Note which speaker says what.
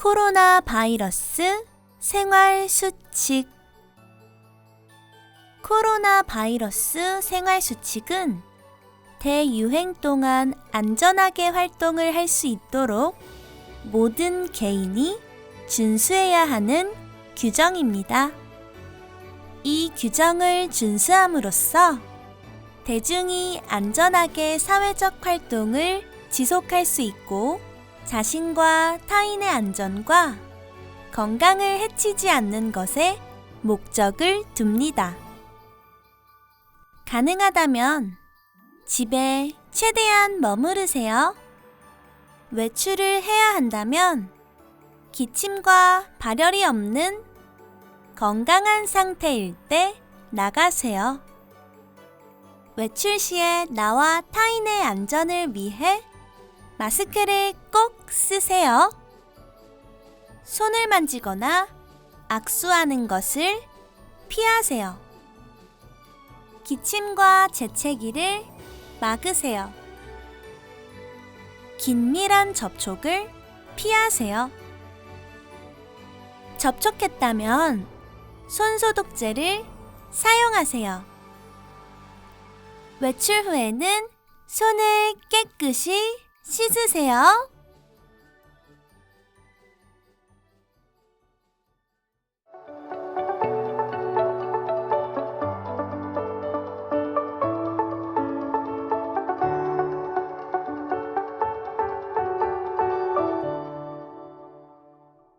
Speaker 1: 코로나 바이러스 생활 수칙. 코로나 바이러스 생활 수칙은 대유행 동안 안전하게 활동을 할 수 있도록 모든 개인이 준수해야 하는 규정입니다. 이 규정을 준수함으로써 대중이 안전하게 사회적 활동을 지속할 수 있고 자신과 타인의 안전과 건강을 해치지 않는 것에 목적을 둡니다. 가능하다면 집에 최대한 머무르세요. 외출을 해야 한다면 기침과 발열이 없는 건강한 상태일 때 나가세요. 외출 시에 나와 타인의 안전을 위해 마스크를 꼭 쓰세요. 손을 만지거나 악수하는 것을 피하세요. 기침과 재채기를 막으세요. 긴밀한 접촉을 피하세요. 접촉했다면 손소독제를 사용하세요. 외출 후에는 손을 깨끗이 씻으세요.